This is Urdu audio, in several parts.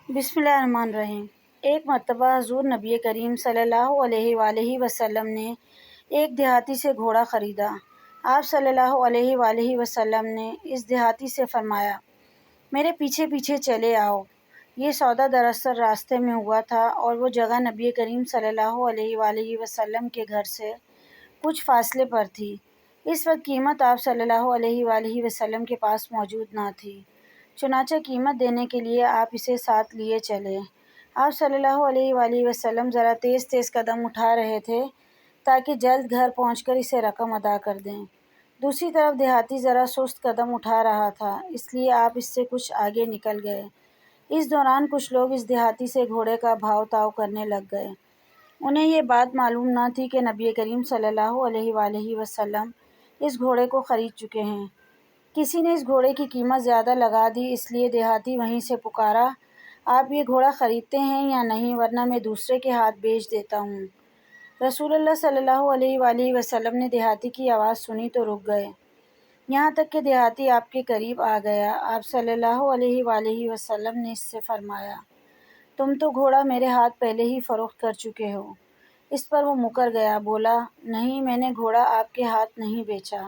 بسم اللہ الرحمن الرحیم۔ ایک مرتبہ حضور نبی کریم صلی اللہ علیہ وآلہ وسلم نے ایک دیہاتی سے گھوڑا خریدا۔ آپ صلی اللہ علیہ وآلہ وسلم نے اس دیہاتی سے فرمایا، میرے پیچھے پیچھے چلے آؤ۔ یہ سودا دراصل راستے میں ہوا تھا اور وہ جگہ نبی کریم صلی اللہ علیہ وآلہ وسلم کے گھر سے کچھ فاصلے پر تھی۔ اس وقت قیمت آپ صلی اللہ علیہ وآلہ وسلم کے پاس موجود نہ تھی، چنانچہ قیمت دینے کے لیے آپ اسے ساتھ لیے چلے۔ آپ صلی اللہ علیہ وآلہ وسلم ذرا تیز تیز قدم اٹھا رہے تھے تاکہ جلد گھر پہنچ کر اسے رقم ادا کر دیں۔ دوسری طرف دیہاتی ذرا سست قدم اٹھا رہا تھا، اس لیے آپ اس سے کچھ آگے نکل گئے۔ اس دوران کچھ لوگ اس دیہاتی سے گھوڑے کا بھاؤ تاؤ کرنے لگ گئے۔ انہیں یہ بات معلوم نہ تھی کہ نبی کریم صلی اللہ علیہ وآلہ وسلم اس گھوڑے کو خرید چکے ہیں۔ کسی نے اس گھوڑے کی قیمت زیادہ لگا دی، اس لیے دیہاتی وہیں سے پکارا، آپ یہ گھوڑا خریدتے ہیں یا نہیں، ورنہ میں دوسرے کے ہاتھ بیچ دیتا ہوں۔ رسول اللہ صلی اللہ علیہ وآلہ وسلم نے دیہاتی کی آواز سنی تو رک گئے، یہاں تک کہ دیہاتی آپ کے قریب آ گیا۔ آپ صلی اللہ علیہ وآلہ وسلم نے اس سے فرمایا، تم تو گھوڑا میرے ہاتھ پہلے ہی فروخت کر چکے ہو۔ اس پر وہ مکر گیا، بولا، نہیں، میں نے گھوڑا آپ کے ہاتھ نہیں بیچا۔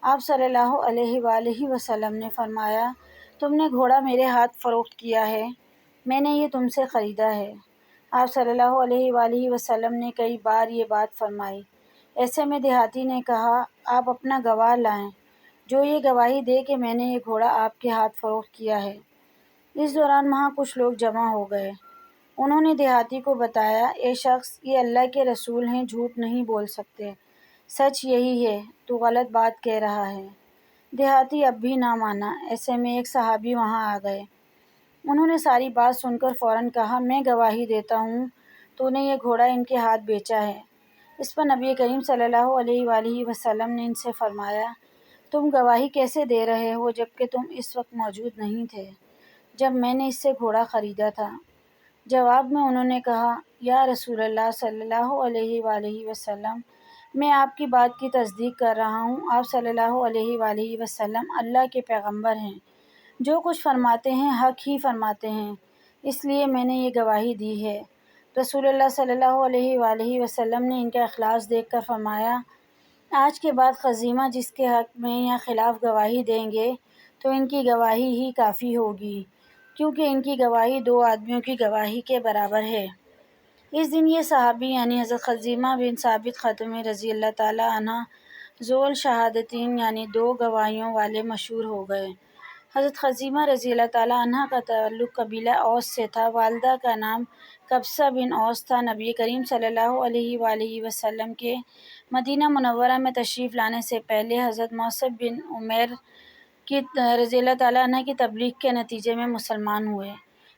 آپ صلی اللہ علیہ وآلہ وسلم نے فرمایا، تم نے گھوڑا میرے ہاتھ فروخت کیا ہے، میں نے یہ تم سے خریدا ہے۔ آپ صلی اللہ علیہ وآلہ وسلم نے کئی بار یہ بات فرمائی۔ ایسے میں دیہاتی نے کہا، آپ اپنا گواہ لائیں جو یہ گواہی دے کہ میں نے یہ گھوڑا آپ کے ہاتھ فروخت کیا ہے۔ اس دوران وہاں کچھ لوگ جمع ہو گئے۔ انہوں نے دیہاتی کو بتایا، اے شخص، یہ اللہ کے رسول ہیں، جھوٹ نہیں بول سکتے، سچ یہی ہے، تو غلط بات کہہ رہا ہے۔ دیہاتی اب بھی نہ مانا۔ ایسے میں ایک صحابی وہاں آ گئے۔ انہوں نے ساری بات سن کر فوراً کہا، میں گواہی دیتا ہوں تو نے یہ گھوڑا ان کے ہاتھ بیچا ہے۔ اس پر نبی کریم صلی اللہ علیہ وآلہ وسلم نے ان سے فرمایا، تم گواہی کیسے دے رہے ہو جبکہ تم اس وقت موجود نہیں تھے جب میں نے اس سے گھوڑا خریدا تھا؟ جواب میں انہوں نے کہا، یا رسول اللہ صلی اللہ علیہ وآلہ وسلم، میں آپ کی بات کی تصدیق کر رہا ہوں۔ آپ صلی اللہ علیہ وآلہ وسلم اللہ کے پیغمبر ہیں، جو کچھ فرماتے ہیں حق ہی فرماتے ہیں، اس لیے میں نے یہ گواہی دی ہے۔ رسول اللہ صلی اللہ علیہ وآلہ وسلم نے ان کا اخلاص دیکھ کر فرمایا، آج کے بعد خزیمہ جس کے حق میں یا خلاف گواہی دیں گے تو ان کی گواہی ہی کافی ہوگی، کیونکہ ان کی گواہی دو آدمیوں کی گواہی کے برابر ہے۔ اس دن یہ صحابی یعنی حضرت خزیمہ بن ثابت خطمی رضی اللہ تعالیٰ عنہ ذو الشہادتین یعنی دو گواہیوں والے مشہور ہو گئے۔ حضرت خزیمہ رضی اللہ تعالیٰ عنہ کا تعلق قبیلہ اوس سے تھا، والدہ کا نام قبصہ بن اوس تھا۔ نبی کریم صلی اللہ علیہ وآلہ وسلم کے مدینہ منورہ میں تشریف لانے سے پہلے حضرت مصعب بن عمیر رضی اللہ تعالیٰ عنہ کی تبلیغ کے نتیجے میں مسلمان ہوئے۔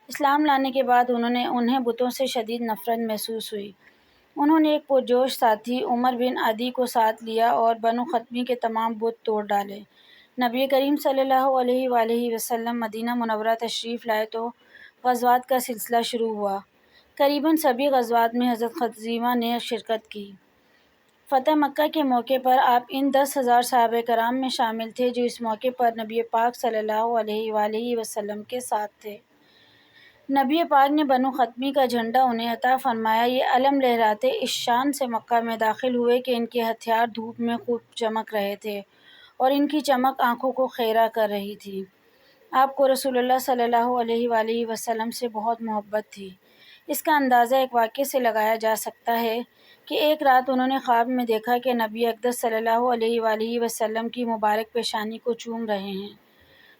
اسلام لانے کے بعد انہیں بتوں سے شدید نفرت محسوس ہوئی۔ انہوں نے ایک پرجوش ساتھی عمر بن عدی کو ساتھ لیا اور بنو ختمی کے تمام بت توڑ ڈالے۔ نبی کریم صلی اللہ علیہ وآلہ وسلم مدینہ منورہ تشریف لائے تو غزوات کا سلسلہ شروع ہوا۔ قریباً سبھی غزوات میں حضرت خزیمہ نے شرکت کی۔ فتح مکہ کے موقع پر آپ ان 10,000 صحابہ کرام میں شامل تھے جو اس موقع پر نبی پاک صلی اللہ علیہ وآلہ وسلم کے ساتھ تھے۔ نبی پاک نے بنو ختمی کا جھنڈا انہیں عطا فرمایا۔ یہ علم لہراتے اس شان سے مکہ میں داخل ہوئے کہ ان کے ہتھیار دھوپ میں خوب چمک رہے تھے اور ان کی چمک آنکھوں کو خیرہ کر رہی تھی۔ آپ کو رسول اللہ صلی اللہ علیہ وآلہ وسلم سے بہت محبت تھی۔ اس کا اندازہ ایک واقعے سے لگایا جا سکتا ہے کہ ایک رات انہوں نے خواب میں دیکھا کہ نبی اقدس صلی اللہ علیہ وآلہ وسلم کی مبارک پیشانی کو چوم رہے ہیں۔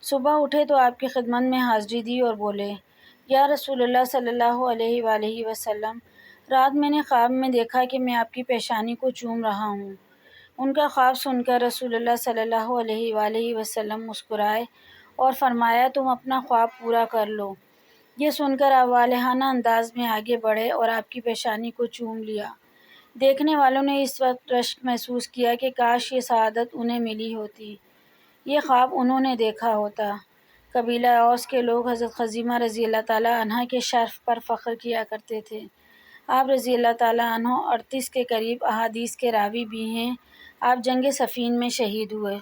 صبح اٹھے تو آپ کی خدمت میں حاضری دی اور بولے، یا رسول اللہ صلی اللہ علیہ وآلہ وسلم، رات میں نے خواب میں دیکھا کہ میں آپ کی پیشانی کو چوم رہا ہوں۔ ان کا خواب سن کر رسول اللہ صلی اللہ علیہ وآلہ وسلم مسکرائے اور فرمایا، تم اپنا خواب پورا کر لو۔ یہ سن کر آپ والہانہ انداز میں آگے بڑھے اور آپ کی پیشانی کو چوم لیا۔ دیکھنے والوں نے اس وقت رشک محسوس کیا کہ کاش یہ سعادت انہیں ملی ہوتی، یہ خواب انہوں نے دیکھا ہوتا۔ قبیلہ اوس کے لوگ حضرت خزیمہ رضی اللہ تعالیٰ عنہ کے شرف پر فخر کیا کرتے تھے۔ آپ رضی اللہ تعالیٰ عنہ 38 کے قریب احادیث کے راوی بھی ہیں۔ آپ جنگ صفین میں شہید ہوئے۔